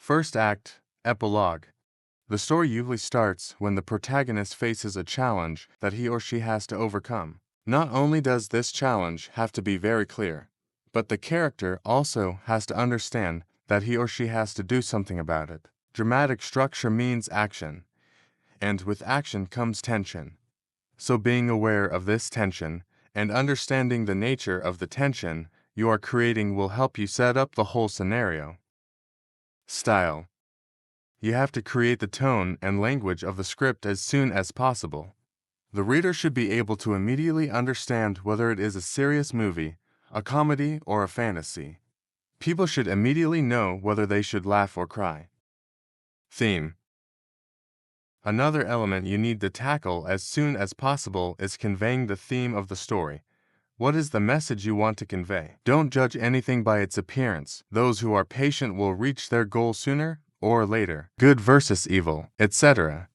First act, Epilogue. The story usually starts when the protagonist faces a challenge that he or she has to overcome. Not only does this challenge have to be very clear, but the character also has to understand that he or she has to do something about it. Dramatic structure means action, and with action comes tension. So being aware of this tension and understanding the nature of the tension you are creating will help you set up the whole scenario. Style. You have to create the tone and language of the script as soon as possible. The reader should be able to immediately understand whether it is a serious movie, a comedy, or a fantasy. People should immediately know whether they should laugh or cry. Theme. Another element you need to tackle as soon as possible is conveying the theme of the story. What is the message you want to convey? Don't judge anything by its appearance. Those who are patient will reach their goal sooner or later. Good versus evil, etc.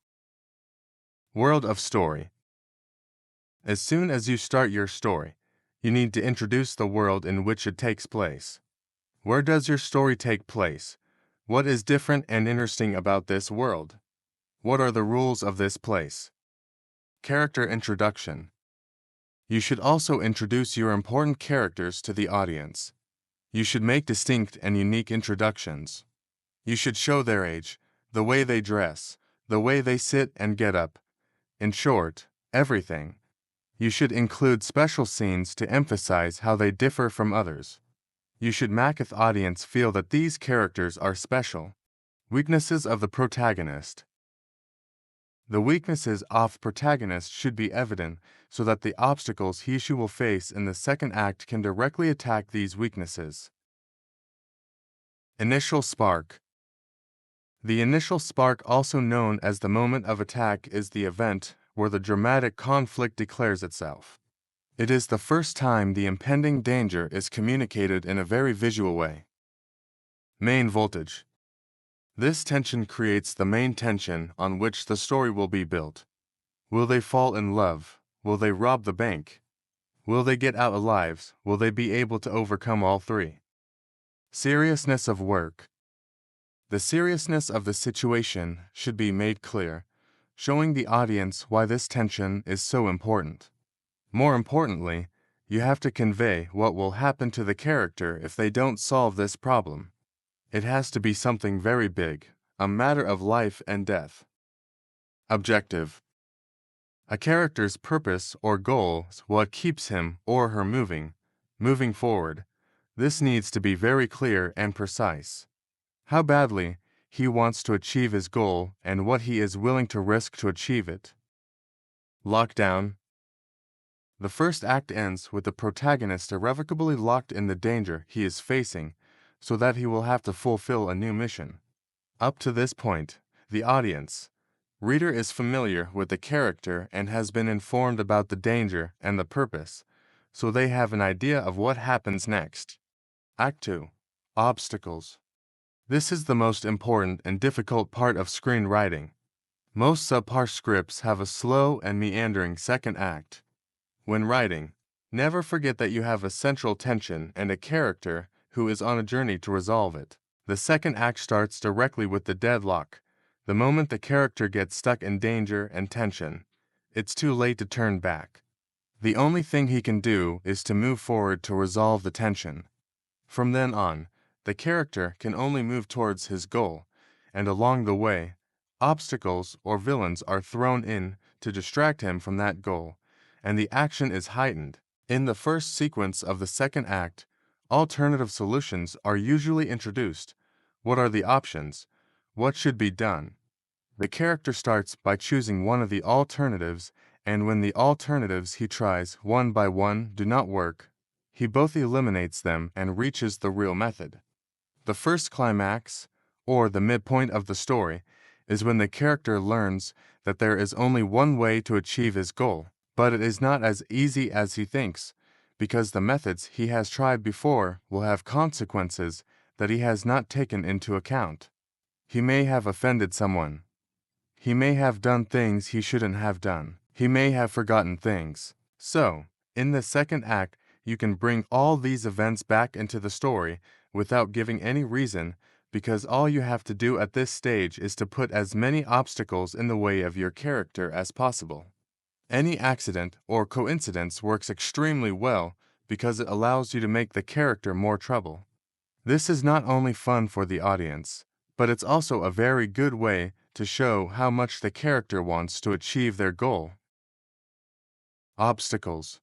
World of story. As soon as you start your story, you need to introduce the world in which it takes place. Where does your story take place? What is different and interesting about this world? What are the rules of this place? Character introduction. You should also introduce your important characters to the audience. You should make distinct and unique introductions. You should show their age, the way they dress, the way they sit and get up. In short, everything. You should include special scenes to emphasize how they differ from others. You should make the audience feel that these characters are special. Weaknesses of the protagonist. The weaknesses of the protagonist should be evident so that the obstacles he/she will face in the second act can directly attack these weaknesses. Initial spark. The initial spark, also known as the moment of attack, is the event where the dramatic conflict declares itself. It is the first time the impending danger is communicated in a very visual way. Main voltage. This tension creates the main tension on which the story will be built. Will they fall in love? Will they rob the bank? Will they get out alive? Will they be able to overcome all three? Seriousness of work. The seriousness of the situation should be made clear, showing the audience why this tension is so important. More importantly, you have to convey what will happen to the character if they don't solve this problem. It has to be something very big, a matter of life and death. Objective. A character's purpose or goal is what keeps him or her moving forward. This needs to be very clear and precise. How badly he wants to achieve his goal and what he is willing to risk to achieve it. Lockdown. The first act ends with the protagonist irrevocably locked in the danger he is facing, so that he will have to fulfill a new mission. Up to this point, the reader is familiar with the character and has been informed about the danger and the purpose, so they have an idea of what happens next. Act 2. Obstacles. This is the most important and difficult part of screenwriting. Most subpar scripts have a slow and meandering second act. When writing, never forget that you have a central tension and a character who is on a journey to resolve it. The second act starts directly with the deadlock. The moment the character gets stuck in danger and tension, it's too late to turn back. The only thing he can do is to move forward to resolve the tension. From then on, the character can only move towards his goal, and along the way, obstacles or villains are thrown in to distract him from that goal, and the action is heightened. In the first sequence of the second act, alternative solutions are usually introduced. What are the options? What should be done? The character starts by choosing one of the alternatives, and when the alternatives he tries one by one do not work, he both eliminates them and reaches the real method. The first climax, or the midpoint of the story, is when the character learns that there is only one way to achieve his goal, but it is not as easy as he thinks, because the methods he has tried before will have consequences that he has not taken into account. He may have offended someone. He may have done things he shouldn't have done. He may have forgotten things. So, in the second act, you can bring all these events back into the story without giving any reason because all you have to do at this stage is to put as many obstacles in the way of your character as possible. Any accident or coincidence works extremely well because it allows you to make the character more trouble. This is not only fun for the audience, but it's also a very good way to show how much the character wants to achieve their goal. Obstacles.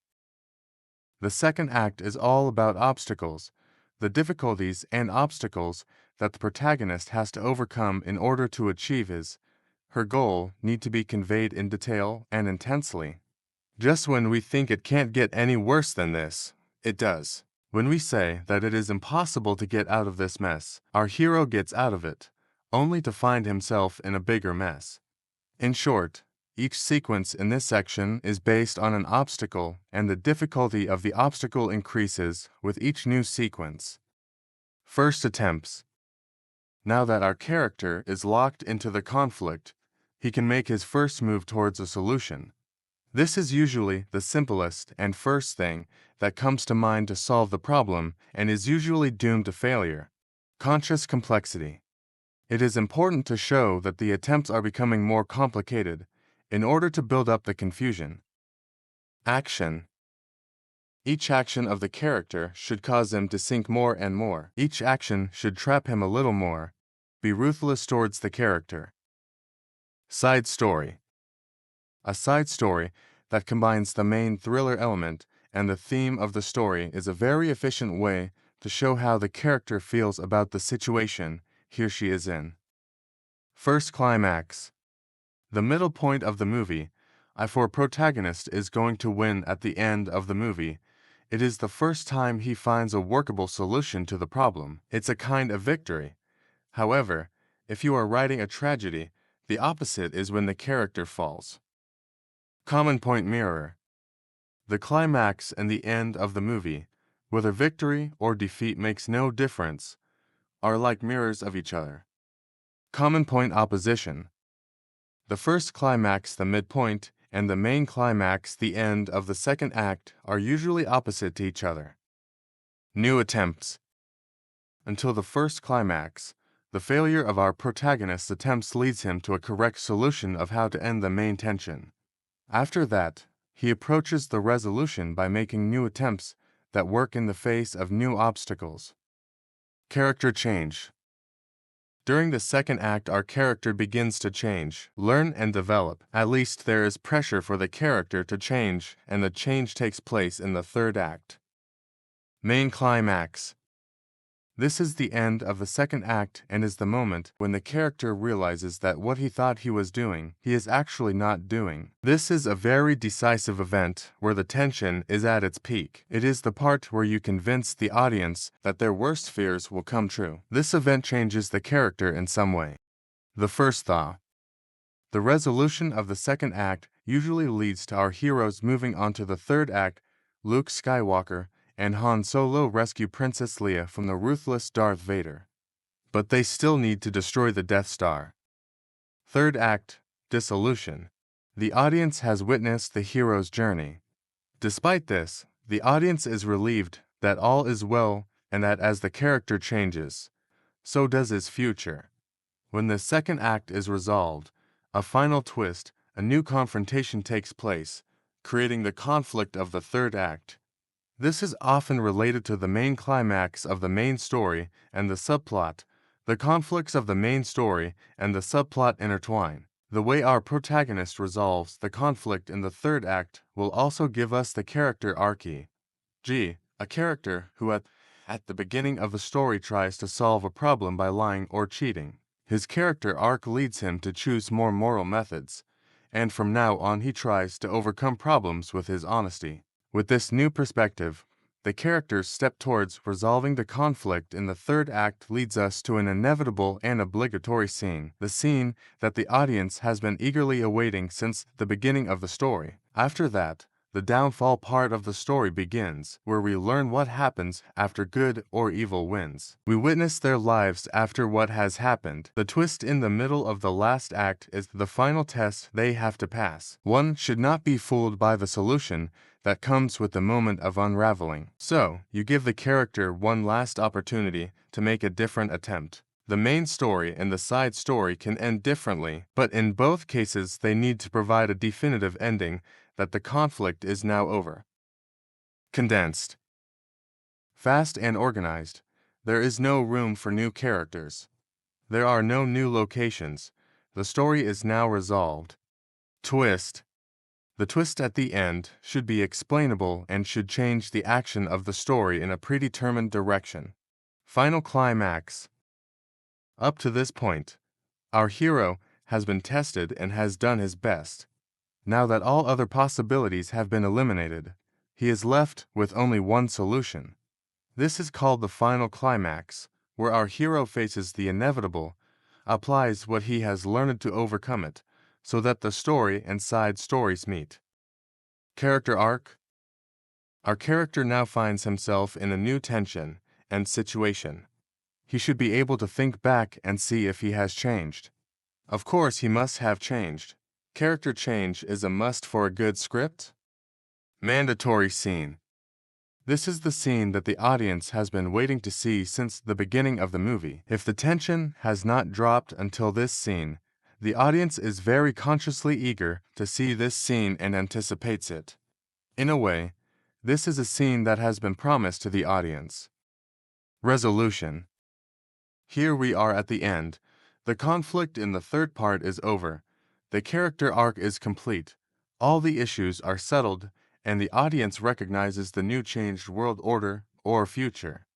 The second act is all about obstacles, the difficulties and obstacles that the protagonist has to overcome in order to achieve her goal need to be conveyed in detail and intensely. Just when we think it can't get any worse than this, it does. When we say that it is impossible to get out of this mess, our hero gets out of it, only to find himself in a bigger mess. In short, each sequence in this section is based on an obstacle, and the difficulty of the obstacle increases with each new sequence. First attempts. Now that our character is locked into the conflict, he can make his first move towards a solution. This is usually the simplest and first thing that comes to mind to solve the problem and is usually doomed to failure. Conscious complexity. It is important to show that the attempts are becoming more complicated in order to build up the confusion. Action. Each action of the character should cause him to sink more and more. Each action should trap him a little more. Be ruthless towards the character. Side story. A side story that combines the main thriller element and the theme of the story is a very efficient way to show how the character feels about the situation he or she is in. First climax. The middle point of the movie, if our protagonist is going to win at the end of the movie, it is the first time he finds a workable solution to the problem. It's a kind of victory. However, if you are writing a tragedy, the opposite is when the character falls. Common point mirror. The climax and the end of the movie, whether victory or defeat makes no difference, are like mirrors of each other. Common point opposition. The first climax, the midpoint, and the main climax, the end of the second act, are usually opposite to each other. New attempts. Until the first climax, the failure of our protagonist's attempts leads him to a correct solution of how to end the main tension. After that, he approaches the resolution by making new attempts that work in the face of new obstacles. Character change. During the second act, our character begins to change, learn, and develop. At least there is pressure for the character to change, and the change takes place in the third act. Main climax. This is the end of the second act and is the moment when the character realizes that what he thought he was doing, he is actually not doing. This is a very decisive event where the tension is at its peak. It is the part where you convince the audience that their worst fears will come true. This event changes the character in some way. The first thaw. The resolution of the second act usually leads to our heroes moving on to the third act. Luke Skywalker and Han Solo rescue Princess Leia from the ruthless Darth Vader. But they still need to destroy the Death Star. Third act, Dissolution. The audience has witnessed the hero's journey. Despite this, the audience is relieved that all is well and that as the character changes, so does his future. When the second act is resolved, a final twist, a new confrontation takes place, creating the conflict of the third act. This is often related to the main climax of the main story and the subplot. The conflicts of the main story and the subplot intertwine. The way our protagonist resolves the conflict in the third act will also give us the character arc. A character who at the beginning of the story tries to solve a problem by lying or cheating. His character arc leads him to choose more moral methods, and from now on he tries to overcome problems with his honesty. With this new perspective, the character's step towards resolving the conflict in the third act leads us to an inevitable and obligatory scene, the scene that the audience has been eagerly awaiting since the beginning of the story. After that, the downfall part of the story begins, where we learn what happens after good or evil wins. We witness their lives after what has happened. The twist in the middle of the last act is the final test they have to pass. One should not be fooled by the solution that comes with the moment of unraveling. So, you give the character one last opportunity to make a different attempt. The main story and the side story can end differently, but in both cases they need to provide a definitive ending that the conflict is now over. Condensed. Fast and organized. There is no room for new characters. There are no new locations. The story is now resolved. Twist. The twist at the end should be explainable and should change the action of the story in a predetermined direction. Final climax. Up to this point, our hero has been tested and has done his best. Now that all other possibilities have been eliminated, he is left with only one solution. This is called the final climax, where our hero faces the inevitable, applies what he has learned to overcome it, so that the story and side stories meet. Character arc. Our character now finds himself in a new tension and situation. He should be able to think back and see if he has changed. Of course, he must have changed. Character change is a must for a good script. Mandatory scene. This is the scene that the audience has been waiting to see since the beginning of the movie. If the tension has not dropped until this scene, the audience is very consciously eager to see this scene and anticipates it. In a way, this is a scene that has been promised to the audience. Resolution. Here we are at the end. The conflict in the third part is over. The character arc is complete. All the issues are settled, and the audience recognizes the new changed world order or future.